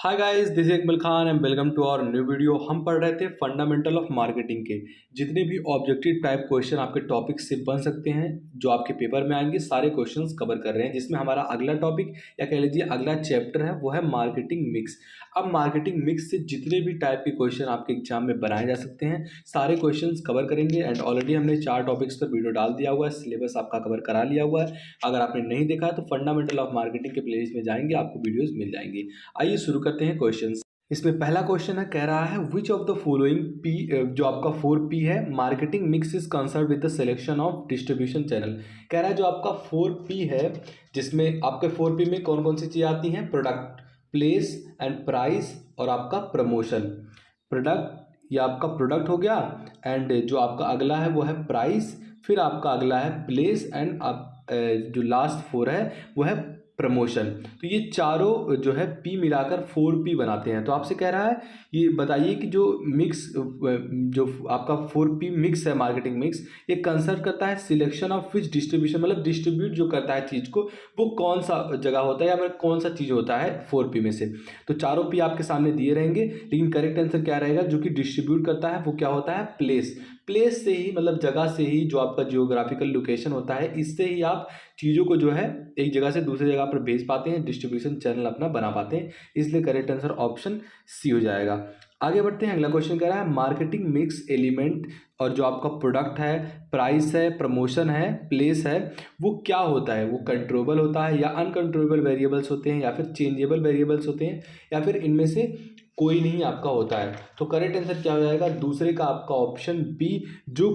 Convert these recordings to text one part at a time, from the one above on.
Hi guys, this is Iqbal Khan and welcome to our new video. हम पढ़ रहे थे फंडामेंटल ऑफ मार्केटिंग के जितने भी ऑब्जेक्टिव टाइप क्वेश्चन आपके टॉपिक से बन सकते हैं, जो आपके पेपर में आएंगे, सारे क्वेश्चंस कवर कर रहे हैं। जिसमें हमारा अगला टॉपिक या कह लीजिए अगला चैप्टर है वो है मार्केटिंग मिक्स। अब मार्केटिंग मिक्स से जितने भी टाइप के क्वेश्चन आपके एग्जाम में बनाए जा सकते हैं, सारे क्वेश्चन कवर करेंगे। एंड ऑलरेडी हमने 4 टॉपिक्स पर वीडियो डाल दिया हुआ है, सिलेबस आपका कवर करा लिया हुआ है। अगर आपने नहीं देखा है तो फंडामेंटल ऑफ मार्केटिंग के प्लेलिस्ट में जाएंगे, आपको वीडियोज मिल जाएंगी। आइए शुरू करते हैं क्वेश्चन। इसमें पहला क्वेश्चन है, कह रहा है विच ऑफ द फॉलोइंग पी, जो आपका 4P है, marketing mix is concern with the selection of distribution channel. कह रहा है जो आपका 4P है, जिसमें आपके 4P में कौन कौन सी चीज़ें आती हैं? प्रोडक्ट, प्लेस एंड प्राइस और आपका प्रमोशन। प्रोडक्ट, ये आपका प्रोडक्ट हो गया, एंड जो आपका अगला है वो है प्राइस, फिर आपका अगला है प्लेस, एंड आप जो लास्ट 4 है वो है प्रमोशन। तो ये चारों जो है पी मिलाकर 4P बनाते हैं। तो आपसे कह रहा है ये बताइए कि जो मिक्स, जो आपका 4P मिक्स है, मार्केटिंग मिक्स, ये कंसर्न करता है सिलेक्शन ऑफ विच डिस्ट्रीब्यूशन, मतलब डिस्ट्रीब्यूट जो करता है चीज़ को, वो कौन सा जगह होता है या मतलब कौन सा चीज़ होता है 4P में से। तो चारों P आपके सामने दिए रहेंगे, लेकिन करेक्ट आंसर क्या रहेगा? जो कि डिस्ट्रीब्यूट करता है वो क्या होता है? प्लेस। प्लेस से ही, मतलब जगह से ही, जो आपका जियोग्राफिकल लोकेशन होता है, इससे ही आप चीज़ों को जो है एक जगह से दूसरी जगह पर भेज पाते हैं, डिस्ट्रीब्यूशन चैनल अपना बना पाते हैं। इसलिए करेक्ट आंसर ऑप्शन सी हो जाएगा। आगे बढ़ते हैं, अगला क्वेश्चन कह रहा है मार्केटिंग मिक्स एलिमेंट, और जो आपका प्रोडक्ट है, प्राइस है, प्रमोशन है, प्लेस है, वो क्या होता है? वो कंट्रोलेबल होता है या अनकंट्रोलेबल वेरिएबल्स होते हैं, या फिर चेंजेबल वेरिएबल्स होते हैं, या फिर इनमें से कोई नहीं आपका होता है? तो करेक्ट आंसर क्या हो जाएगा? दूसरे का आपका ऑप्शन बी। जो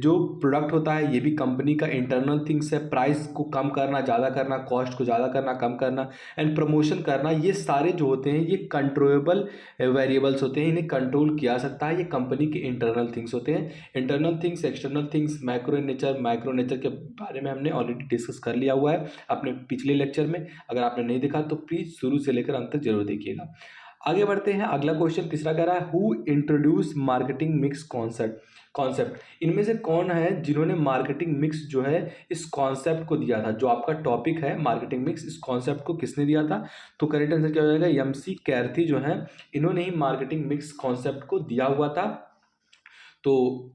जो प्रोडक्ट होता है ये भी कंपनी का इंटरनल थिंग्स है। प्राइस को कम करना, ज़्यादा करना, कॉस्ट को ज़्यादा करना, कम करना, एंड प्रमोशन करना, ये सारे जो होते हैं ये कंट्रोलेबल वेरिएबल्स होते हैं। इन्हें कंट्रोल किया सकता है, ये कंपनी के इंटरनल थिंग्स होते हैं। Internal things, external things, macro nature, micro nature के बारे में हमने ऑलरेडी डिस्कस कर लिया हुआ है अपने पिछले लेक्चर में। अगर आपने नहीं देखा तो प्लीज़ शुरू से लेकर अंत तक जरूर देखिएगा। आगे बढ़ते हैं, अगला क्वेश्चन तीसरा कह रहा है who introduce marketing mix concept. इनमें से कौन है जिन्होंने मार्केटिंग मिक्स जो है इस कॉन्सेप्ट को दिया था? जो आपका टॉपिक है मार्केटिंग मिक्स, इस कॉन्सेप्ट को किसने दिया था? तो करेक्ट आंसर क्या हो जाएगा? MC कैर्थी जो है, इन्होंने ही मार्केटिंग मिक्स कॉन्सेप्ट को दिया हुआ था। तो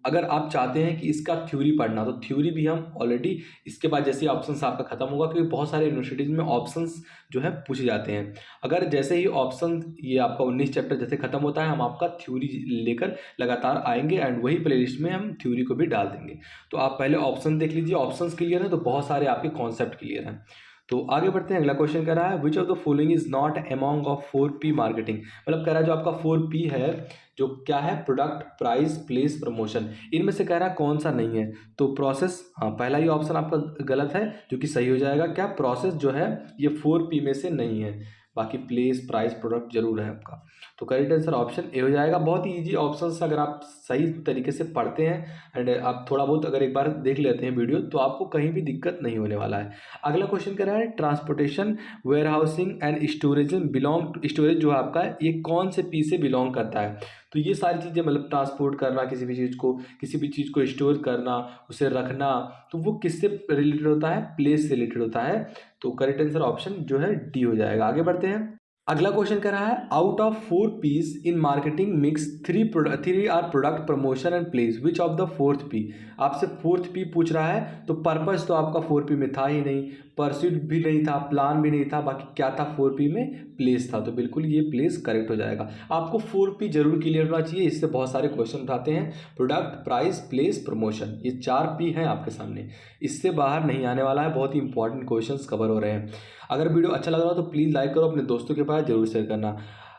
अगर आप चाहते हैं कि इसका थ्योरी पढ़ना, तो थ्योरी भी हम ऑलरेडी इसके बाद जैसे ही ऑप्शंस आपका खत्म होगा, क्योंकि बहुत सारे यूनिवर्सिटीज़ में ऑप्शंस जो है पूछे जाते हैं। अगर जैसे ही ऑप्शन ये आपका 19 चैप्टर जैसे खत्म होता है, हम आपका थ्योरी लेकर लगातार आएंगे, एंड वही प्लेलिस्ट में हम थ्योरी को भी डाल देंगे। तो आप पहले ऑप्शन देख लीजिए, ऑप्शंस क्लियर है तो बहुत सारे आपके कॉन्सेप्ट क्लियर हैं। तो आगे बढ़ते हैं, अगला क्वेश्चन कह रहा है विच of the following is not among of 4P marketing. मतलब कह रहा है जो आपका 4P है, जो क्या है? प्रोडक्ट, प्राइस, प्लेस, प्रमोशन, इनमें से कह रहा है कौन सा नहीं है? तो प्रोसेस, हाँ पहला ही ऑप्शन आपका गलत है, जो कि सही हो जाएगा। क्या? प्रोसेस जो है ये 4P में से नहीं है, बाकी प्लेस, प्राइस, प्रोडक्ट जरूर है आपका। तो करेक्ट आंसर ऑप्शन ए हो जाएगा। बहुत ही ईजी ऑप्शंस, अगर आप सही तरीके से पढ़ते हैं एंड आप थोड़ा बहुत अगर एक बार देख लेते हैं वीडियो, तो आपको कहीं भी दिक्कत नहीं होने वाला है। अगला क्वेश्चन कह रहा है transportation, warehousing and storage belong, storage जो है आपका ये कौन से P से बिलोंग करता है? तो ये सारी चीज़ें, मतलब ट्रांसपोर्ट करना किसी भी चीज़ को स्टोर करना, उसे रखना, तो वो किससे रिलेटेड होता है? प्लेस से रिलेटेड होता है। तो करेक्ट आंसर ऑप्शन जो है डी हो जाएगा। आगे बढ़ते हैं, अगला क्वेश्चन कर रहा है out of 4P's in marketing mix 3 are product, promotion and place, which of the 4th P। आपसे 4th P पूछ रहा है, तो पर्पस तो आपका 4P में था ही नहीं, परस्यूट भी नहीं था, प्लान भी नहीं था, बाकी क्या था 4P में? प्लेस था। तो बिल्कुल ये प्लेस करेक्ट हो जाएगा। आपको 4P जरूर क्लियर होना चाहिए, इससे बहुत सारे क्वेश्चन उठाते हैं। प्रोडक्ट, प्राइस, प्लेस, प्रमोशन, ये 4P हैं आपके सामने, इससे बाहर नहीं आने वाला है। बहुत ही इंपॉर्टेंट क्वेश्चंस कवर हो रहे हैं। अगर वीडियो अच्छा लग रहा हो तो प्लीज़ लाइक करो, अपने दोस्तों के पास जरूर शेयर करना।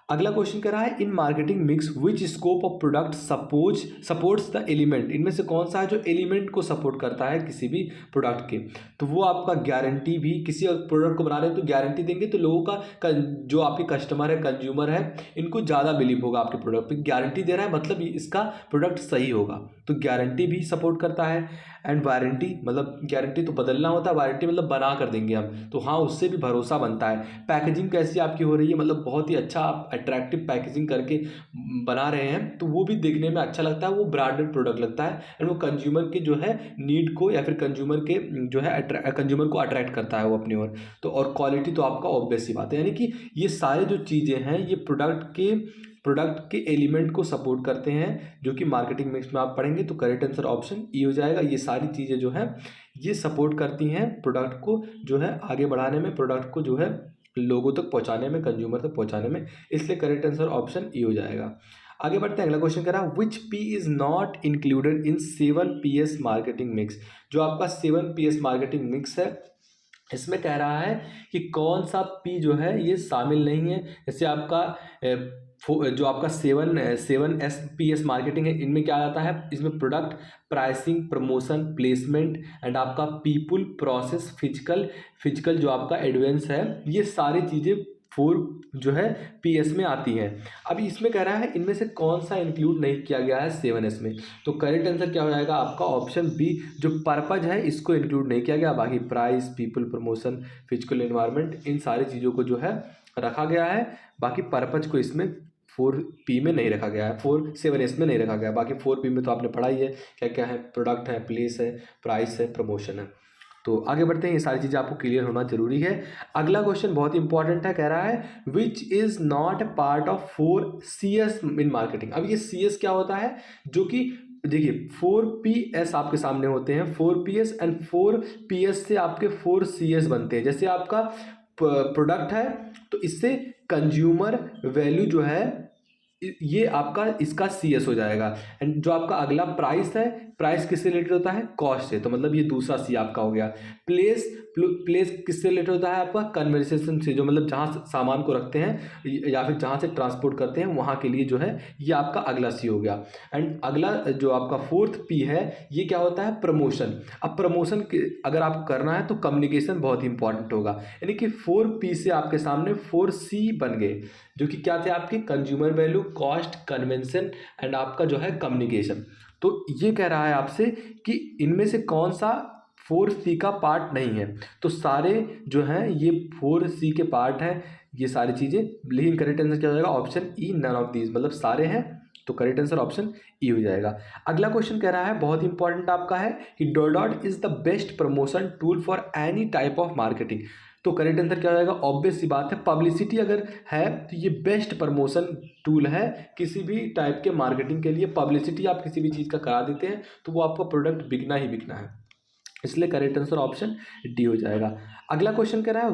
अगला क्वेश्चन कर रहा है इन marketing mix which scope of product supports the element. इनमें से कौन सा है जो एलिमेंट को सपोर्ट करता है किसी भी प्रोडक्ट के? तो वो आपका गारंटी भी, किसी प्रोडक्ट को बना रहे हैं तो गारंटी देंगे, तो लोगों का जो आपके कस्टमर है, कंज्यूमर है, इनको ज़्यादा बिलीव होगा आपके प्रोडक्ट पे। गारंटी दे रहा है मतलब इसका प्रोडक्ट सही होगा, तो गारंटी भी सपोर्ट करता है। एंड वारंटी मतलब गारंटी तो बदलना होता है, वारंटी मतलब बना कर देंगे हम, तो हाँ उससे भी भरोसा बनता है। पैकेजिंग कैसी आपकी हो रही है, मतलब बहुत ही अच्छा आप अट्रैक्टिव पैकेजिंग करके बना रहे हैं, तो वो भी देखने में अच्छा लगता है, वो ब्रांडेड प्रोडक्ट लगता है एंड वो कंज्यूमर के जो है नीड को या फिर कंज्यूमर के जो है कंज्यूमर को अट्रैक्ट करता है वो अपनी ओर। तो और क्वालिटी तो आपका ऑब्वियस सी बात है, यानी कि ये सारे जो चीज़ें हैं ये प्रोडक्ट के एलिमेंट को सपोर्ट करते हैं, जो कि मार्केटिंग मिक्स में आप पढ़ेंगे। तो करेक्ट आंसर ऑप्शन ई हो जाएगा। ये सारी चीज़ें जो है ये सपोर्ट करती हैं प्रोडक्ट को जो है आगे बढ़ाने में, प्रोडक्ट को जो है लोगों तक पहुंचाने में, कंज्यूमर तक पहुंचाने में, इसलिए करेक्ट आंसर ऑप्शन ई हो जाएगा। आगे बढ़ते हैं, अगला क्वेश्चन कह रहा है विच P is not included in 7PS marketing mix. जो आपका 7PS मार्केटिंग मिक्स है इसमें कह रहा है कि कौन सा पी जो है ये शामिल नहीं है। जैसे आपका जो आपका 7PS मार्केटिंग है, इनमें क्या आता है, इसमें product, pricing, promotion, placement and आपका पीपुल, प्रोसेस, फिजिकल जो आपका एडवेंस है, ये सारी चीज़ें 4 जो है PS में आती हैं। अभी इसमें कह रहा है इनमें से कौन सा इंक्लूड नहीं किया गया है 7S में, तो करेक्ट आंसर क्या हो जाएगा आपका ऑप्शन बी, जो पर्पज है इसको इंक्लूड नहीं किया गया। बाकी price, people, promotion, physical environment, इन सारी चीज़ों को जो है रखा गया है। बाकी पर्पज को इसमें 4P में नहीं रखा गया है, 7S में नहीं रखा गया है। बाकी 4P में तो आपने पढ़ा ही है क्या क्या है, प्रोडक्ट है, प्लेस है, प्राइस है, प्रमोशन है। तो आगे बढ़ते हैं, ये सारी चीज़ें आपको क्लियर होना जरूरी है। अगला क्वेश्चन बहुत इंपॉर्टेंट है, कह रहा है which is not part of 4CS in marketing. अब ये CS क्या होता है, जो कि देखिए 4PS आपके सामने होते हैं, 4PS एंड 4PS से आपके 4CS बनते हैं। जैसे आपका प्रोडक्ट है तो इससे कंज्यूमर वैल्यू जो है ये आपका इसका CS हो जाएगा। एंड जो आपका अगला प्राइस है, प्राइस किससे रिलेटेड होता है, कॉस्ट से, तो मतलब ये दूसरा C आपका हो गया। प्लेस किससे रिलेटेड होता है आपका, कन्वर्सेशन से, जो मतलब जहाँ सामान को रखते हैं या फिर जहाँ से ट्रांसपोर्ट करते हैं वहाँ के लिए जो है ये आपका अगला C हो गया। एंड अगला जो आपका 4th P है ये क्या होता है, प्रमोशन। अब प्रमोशन अगर आपको करना है तो कम्युनिकेशन बहुत ही इंपॉर्टेंट होगा, यानी कि 4P से आपके सामने 4C बन गए, जो कि क्या थे आपके, consumer value, cost, convention and आपका जो है कम्युनिकेशन। तो ये कह रहा है आपसे कि इनमें से कौन सा 4C का पार्ट नहीं है, तो सारे जो हैं ये 4C के पार्ट हैं ये सारी चीज़ें। लेकिन करेक्ट आंसर क्या हो जाएगा, option E, none of these, मतलब सारे हैं, तो करेक्ट आंसर ऑप्शन ई हो जाएगा। अगला क्वेश्चन कह रहा है बहुत इंपॉर्टेंट आपका है कि dot is the best promotion tool for any type of marketing. तो करेक्ट आंसर क्या हो जाएगा, ऑब्वियस सी बात है, पब्लिसिटी अगर है तो ये बेस्ट प्रमोशन टूल है किसी भी टाइप के मार्केटिंग के लिए। पब्लिसिटी आप किसी भी चीज़ का करा देते हैं तो वो आपका प्रोडक्ट बिकना ही बिकना है, इसलिए करेक्ट आंसर ऑप्शन डी हो जाएगा। अगला क्वेश्चन कह रहा है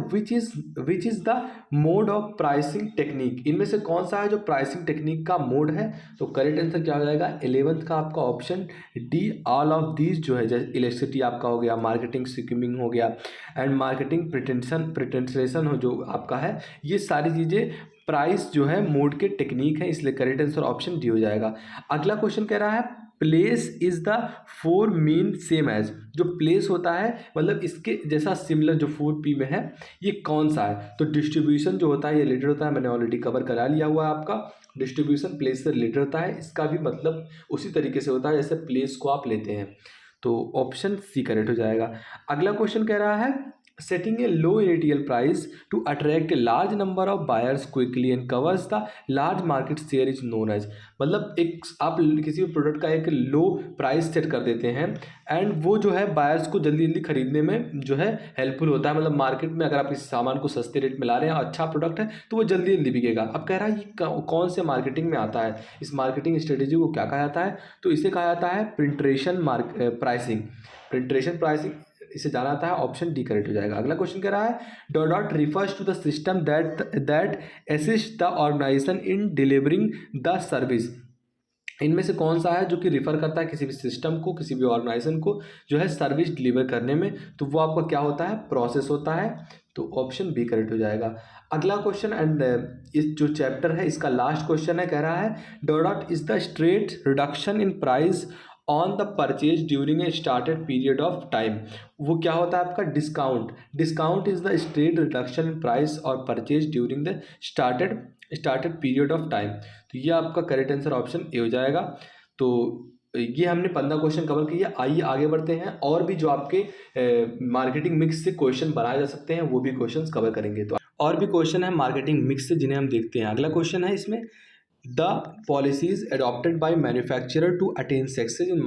which is the mode of pricing technique. इनमें से कौन सा है जो प्राइसिंग टेक्निक का मोड है, तो करेक्ट आंसर क्या हो जाएगा, 11th का आपका option D, all of these जो है, जैसे इलेक्ट्रिसिटी आपका हो गया, मार्केटिंग स्कीमिंग हो गया एंड मार्केटिंग प्रिटेंशन हो जो आपका है, ये सारी चीज़ें प्राइस जो है मोड के टेक्निक है, इसलिए करेक्ट आंसर ऑप्शन डी हो जाएगा। अगला क्वेश्चन कह रहा है place is the 4 mean same as. जो प्लेस होता है मतलब इसके जैसा सिमिलर जो 4P में है ये कौन सा है, तो डिस्ट्रीब्यूशन जो होता है ये रिलेटेड होता है, मैंने ऑलरेडी कवर करा लिया हुआ है आपका। डिस्ट्रीब्यूशन प्लेस से रिलेटेड होता है, इसका भी मतलब उसी तरीके से होता है जैसे प्लेस को आप लेते हैं, तो ऑप्शन सी करेक्ट हो जाएगा। अगला क्वेश्चन कह रहा है setting a low initial price to attract a large number of buyers quickly and covers the large market share is known as. मतलब एक आप किसी भी प्रोडक्ट का एक लो प्राइस सेट कर देते हैं एंड वो जो है बायर्स को जल्दी जल्दी खरीदने में जो है हेल्पफुल होता है। मतलब मार्केट में अगर आप किसी सामान को सस्ते रेट में ला रहे हैं, अच्छा प्रोडक्ट है, तो वो जल्दी जल्दी बिकेगा। अब कह रहा है ये कौन से मार्केटिंग में आता है, इस मार्केटिंग स्ट्रेटेजी को क्या कहा जाता है, तो इसे कहा जाता है प्रिंट्रेशन प्राइसिंग। प्रिंट्रेशन प्राइसिंग इसे जाना आता है, ऑप्शन डी करेक्ट हो जाएगा। अगला क्वेश्चन कह रहा है dot refers to the system that assist the organization in delivering the service. इनमें से कौन सा है जो कि रिफर करता है किसी भी सिस्टम को, किसी भी ऑर्गेनाइजेशन को जो है सर्विस डिलीवर करने में, तो वो आपका क्या होता है, प्रोसेस होता है, तो ऑप्शन बी करेक्ट हो जाएगा। अगला क्वेश्चन एंड इस जो चैप्टर है इसका लास्ट क्वेश्चन है, कह रहा है that is the straight reduction in price on the purchase during a started period of time. वो क्या होता है आपका, discount is the straight reduction in price और purchase during the started period of time. तो ये आपका करेक्ट आंसर ऑप्शन ए हो जाएगा। तो ये हमने 15 क्वेश्चन कवर किए। आइए आगे बढ़ते हैं, और भी जो आपके मार्केटिंग मिक्स से क्वेश्चन बनाए जा सकते हैं वो भी क्वेश्चन कवर करेंगे। तो और भी क्वेश्चन है मार्केटिंग मिक्स से जिन्हें हम देखते हैं। अगला क्वेश्चन है इसमें, the policies adopted by manufacturer to attain success in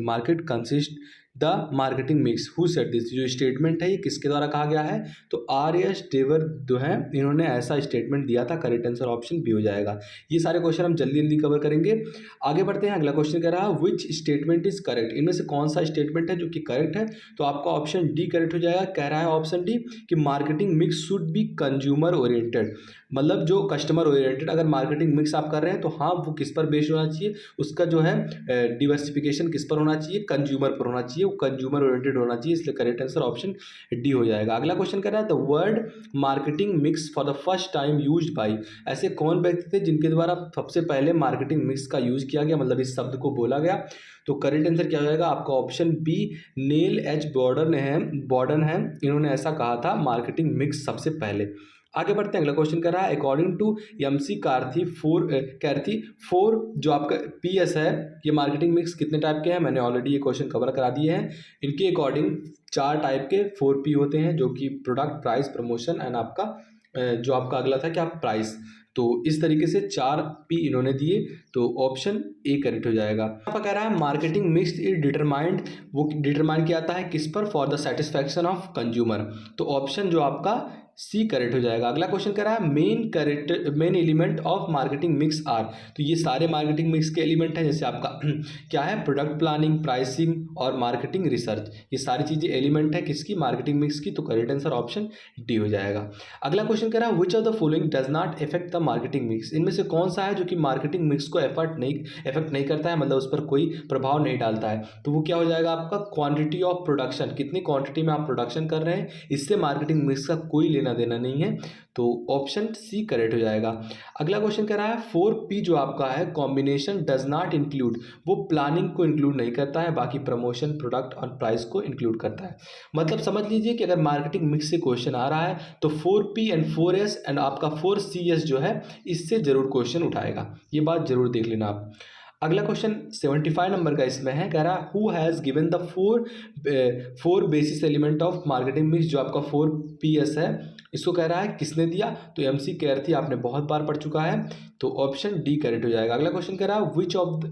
market consist the marketing mix who said this. जो स्टेटमेंट है ये किसके द्वारा कहा गया है? तो R.S. डेवर जो है इन्होंने ऐसा स्टेटमेंट दिया था। करेक्ट आंसर ऑप्शन बी हो जाएगा। ये सारे क्वेश्चन हम जल्दी जल्दी कवर करेंगे। आगे बढ़ते हैं। अगला क्वेश्चन कह रहा है विच स्टेटमेंट इज करेक्ट। इनमें से कौन सा स्टेटमेंट है जो कि करेक्ट है? तो आपका ऑप्शन डी करेक्ट हो जाएगा। कह रहा है ऑप्शन डी कि marketing mix should be consumer oriented, मतलब जो कस्टमर ओरिएंटेड। अगर मार्केटिंग मिक्स आप कर रहे हैं तो हाँ वो किस पर बेस्ड होना चाहिए, उसका जो है डिवर्सिफिकेशन किस पर होना चाहिए? कंज्यूमर पर होना चाहिए, वो कंज्यूमर ओरिएंटेड होना चाहिए। इसलिए करेक्ट आंसर ऑप्शन डी हो जाएगा। अगला क्वेश्चन कर रहा है the word marketing mix for the first time used by. ऐसे कौन व्यक्ति थे जिनके द्वारा सबसे पहले मार्केटिंग मिक्स का यूज किया गया, मतलब इस शब्द को बोला गया? तो करेक्ट आंसर क्या हो जाएगा आपका ऑप्शन बी, नील एच बॉर्डन है। इन्होंने ऐसा कहा था मार्केटिंग मिक्स सबसे पहले। आगे बढ़ते हैं। अगला क्वेश्चन कर रहा है according to MC McCarthy four जो आपका PS है, ये मार्केटिंग मिक्स कितने टाइप के हैं? मैंने ऑलरेडी ये क्वेश्चन कवर करा दिए हैं। इनके अकॉर्डिंग 4 टाइप के 4P होते हैं, जो कि प्रोडक्ट, प्राइस, प्रमोशन एंड आपका जो आपका अगला था क्या, प्राइस। तो इस तरीके से 4P इन्होंने दिए, तो ऑप्शन ए करेक्ट हो जाएगा। यहाँ पर कह रहा है मार्केटिंग मिक्स इज डिटरमाइंड, वो डिटरमाइन किया जाता है किस पर? For the satisfaction of consumer. तो ऑप्शन जो आपका सी करेक्ट हो जाएगा। अगला क्वेश्चन कह रहा है main element of marketing mix are. तो ये सारे मार्केटिंग मिक्स के एलिमेंट हैं, जैसे आपका क्या है, प्रोडक्ट प्लानिंग, प्राइसिंग और मार्केटिंग रिसर्च। ये सारी चीज़ें एलिमेंट है किसकी? मार्केटिंग मिक्स की। तो करेक्ट आंसर ऑप्शन डी हो जाएगा। अगला क्वेश्चन कह रहा है विच of the following does not effect the marketing mix. इनमें से कौन सा है जो कि मार्केटिंग मिक्स को इफेक्ट नहीं करता है, मतलब उस पर कोई प्रभाव नहीं डालता है? तो वो क्या हो जाएगा आपका क्वांटिटी ऑफ प्रोडक्शन। कितनी क्वांटिटी में आप प्रोडक्शन कर रहे हैं, इससे मार्केटिंग मिक्स का कोई लेना देना नहीं है। तो ऑप्शन सी करेक्ट हो जाएगा। अगला क्वेश्चन कह रहा है 4P जो आपका है कॉम्बिनेशन डज नॉट इंक्लूड, वो प्लानिंग को इंक्लूड नहीं करता है, बाकी प्रमोशन, प्रोडक्ट और प्राइस को इंक्लूड करता है। मतलब समझ लीजिए कि अगर मार्केटिंग मिक्स से क्वेश्चन आ रहा है तो 4P एंड 4S एंड आपका 4CS जो है इससे जरूर क्वेश्चन उठाएगा। ये बात जरूर देख लेना आप। अगला क्वेश्चन 75 नंबर का इसमें है, कह रहा है who has given the four basis element of marketing mix. जो आपका 4PS है इसको कह रहा है किसने दिया? तो MC कैर्थी, आपने बहुत बार पढ़ चुका है। तो ऑप्शन डी करेक्ट हो जाएगा। अगला क्वेश्चन कह रहा है विच of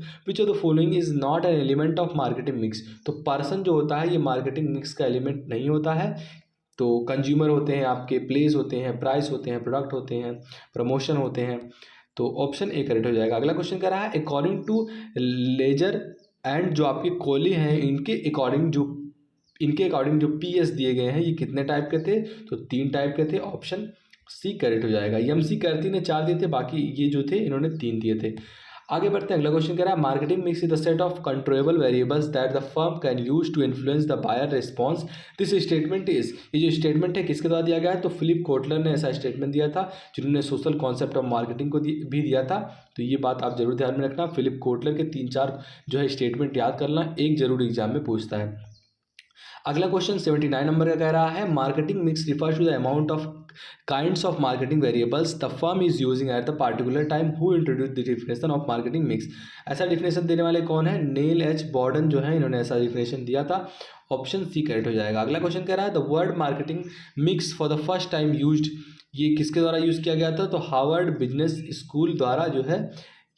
the following is not an element of marketing mix. तो पर्सन जो होता है ये मार्केटिंग मिक्स का एलिमेंट नहीं होता है। तो कंज्यूमर होते हैं आपके, प्लेस होते हैं, प्राइस होते हैं, प्रोडक्ट होते हैं, प्रमोशन होते हैं। तो ऑप्शन ए करेक्ट हो जाएगा। अगला क्वेश्चन कह रहा है अकॉर्डिंग टू लेजर एंड जो आपके कोहली हैं इनके अकॉर्डिंग जो PS दिए गए हैं ये कितने टाइप के थे? तो 3 टाइप के थे। ऑप्शन सी करेक्ट हो जाएगा। MC कार्ती ने 4 दिए थे, बाकी ये जो थे इन्होंने 3 दिए थे। आगे बढ़ते हैं। अगला क्वेश्चन कह रहा है marketing mix is the set of controllable variables that the firm can use to influence the buyer response. This statement is, ये जो स्टेटमेंट है किसके द्वारा दिया गया है? तो फिलिप कोटलर ने ऐसा स्टेटमेंट दिया था, जिन्होंने सोशल कॉन्सेप्ट ऑफ मार्केटिंग को भी दिया था। तो ये बात आप जरूर ध्यान में रखना। फिलिप कोटलर के 3-4 जो है स्टेटमेंट याद करना, एक जरूर एग्जाम में पूछता है। अगला क्वेश्चन 79 नंबर का कह रहा है marketing mix refers to the amount of kinds of marketing variables the firm is using at the particular time who introduce the definition of marketing mix. ऐसा डिफिनेशन देने वाले कौन है? नील एच बॉर्डन जो है इन्होंने ऐसा डिफिनेशन दिया था। ऑप्शन सी करेक्ट हो जाएगा। अगला क्वेश्चन कह रहा है the word marketing mix for the first time used, ये किसके द्वारा यूज किया गया था? तो हार्वर्ड बिजनेस स्कूल द्वारा जो है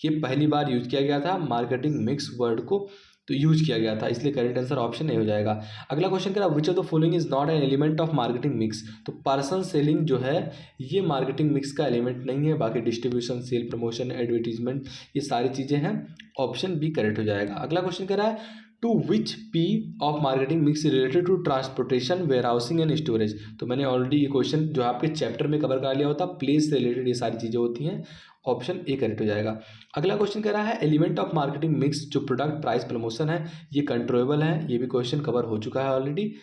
ये पहली बार यूज किया गया था मार्केटिंग मिक्स वर्ड को, तो यूज किया गया था, इसलिए करेक्ट आंसर ऑप्शन ए हो जाएगा। अगला क्वेश्चन करा विच of the following is not an element of marketing mix. तो पर्सन सेलिंग जो है ये मार्केटिंग मिक्स का एलिमेंट नहीं है, बाकी डिस्ट्रीब्यूशन, सेल, प्रमोशन, एडवर्टीजमेंट ये सारी चीज़ें हैं। ऑप्शन बी करेक्ट हो जाएगा। अगला क्वेश्चन कह रहा है to which P of marketing mix related to transportation, warehousing and storage. तो मैंने ऑलरेडी ये क्वेश्चन जो आपके चैप्टर में कवर कर लिया होता, प्लेस से रिलेटेड ये सारी चीज़ें होती हैं। ऑप्शन ए करेक्ट हो जाएगा। अगला क्वेश्चन कह रहा है एलिमेंट ऑफ मार्केटिंग मिक्स जो प्रोडक्ट, प्राइस, प्रमोशन है ये कंट्रोलेबल है, ये भी क्वेश्चन कवर हो चुका है ऑलरेडी।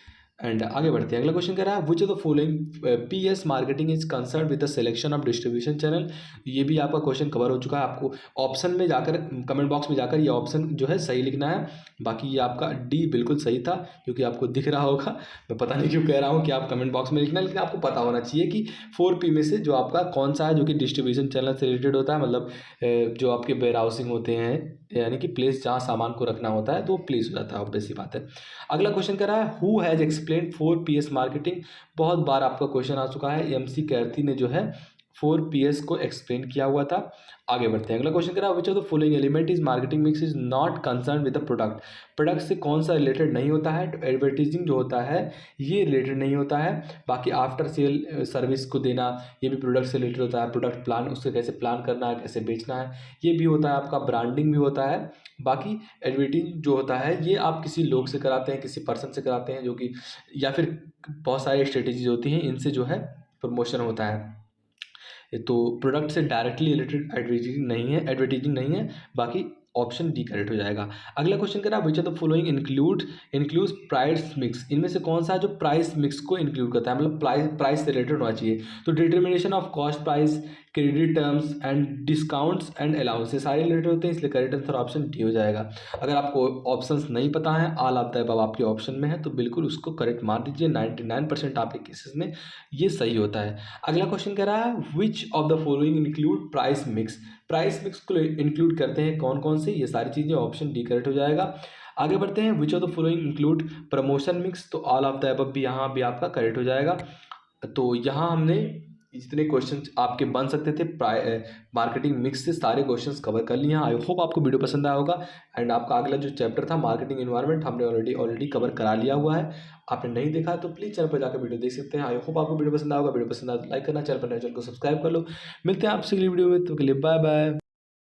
एंड आगे बढ़ते हैं। अगला क्वेश्चन कह रहा है विच of the following PS marketing is concern with the selection of distribution channel. ये भी आपका क्वेश्चन कवर हो चुका है। आपको ऑप्शन में जाकर कमेंट बॉक्स में जाकर ये ऑप्शन जो है सही लिखना है। बाकी ये आपका डी बिल्कुल सही था, क्योंकि आपको दिख रहा होगा। मैं पता नहीं क्यों कह रहा हूँ कि आप कमेंट बॉक्स में लिखना, लेकिन आपको पता होना चाहिए कि 4P में से जो आपका कौन सा है जो कि डिस्ट्रीब्यूशन चैनल से रिलेटेड होता है। मतलब जो आपके वेयर हाउसिंग होते हैं, यानी कि प्लेस जहाँ सामान को रखना होता है, तो वो प्लेस हो जाता है, ऑब्वियस सी बात है। अगला क्वेश्चन कह रहा है who has explain 4PS marketing. बहुत बार आपका क्वेश्चन आ चुका है। MC कैर्थी ने जो है 4PS को एक्सप्लेन किया हुआ था। आगे बढ़ते हैं। अगला क्वेश्चन कह रहा है विच of the following element is marketing mix is not concern with the product. Product से कौन सा रिलेटेड नहीं होता है? तो एडवर्टीजिंग जो होता है ये रिलेटेड नहीं होता है। बाकी आफ्टर सेल सर्विस को देना, ये भी प्रोडक्ट से रिलेटेड होता है। प्रोडक्ट प्लान, उससे कैसे प्लान करना है, कैसे बेचना है, ये भी होता है। आपका ब्रांडिंग भी होता है। बाकी एडवर्टीज जो होता है ये आप किसी लोग से कराते हैं, किसी पर्सन से कराते हैं, जो कि या फिर बहुत सारी स्ट्रेटेजीज होती हैं, इनसे जो है प्रमोशन होता है। तो प्रोडक्ट से डायरेक्टली रिलेटेड एडवर्टीजिंग नहीं है। बाकी ऑप्शन डी करेक्ट हो जाएगा। अगला क्वेश्चन कह रहा है विच of the following includes price mix. इनमें से कौन सा है जो प्राइस मिक्स को इंक्लूड करता है, मतलब प्राइस से रिलेटेड होना चाहिए। तो determination of cost price, credit terms and discounts and allowance, सारे रिलेटेड होते हैं, इसलिए करेक्ट आंसर ऑप्शन डी हो जाएगा। अगर आपको ऑप्शंस नहीं पता है, ऑल ऑफ द अबव आपके ऑप्शन में है, तो बिल्कुल उसको करेक्ट मार दीजिए। 99% आपके केसेस में ये सही होता है। अगला क्वेश्चन कह रहा है विच of the following include price mix. Price mix को इंक्लूड करते हैं कौन कौन से, ये सारी चीज़ें, ऑप्शन डी करेक्ट हो जाएगा। आगे बढ़ते हैं। विच of the following include promotion mix, तो ऑल ऑफ द अबव भी यहाँ भी आपका करेक्ट हो जाएगा। तो यहाँ हमने जितने क्वेश्चन आपके बन सकते थे मार्केटिंग मिक्स से सारे क्वेश्चंस कवर कर लिए हैं। आई होप आपको वीडियो पसंद आया होगा। एंड आपका अगला जो चैप्टर था मार्केटिंग एनवायरनमेंट, हमने ऑलरेडी कवर करा लिया हुआ है। आपने नहीं देखा तो प्लीज़ चैनल पर जाकर वीडियो देख सकते हैं। आई होप आपको वीडियो पसंद आएगा। वीडियो पसंद आया तो लाइक करना, चैनल पर नए चैनल को सब्सक्राइब कर लो। मिलते हैं आपसे अगली वीडियो में, तो के लिए बाय बाय।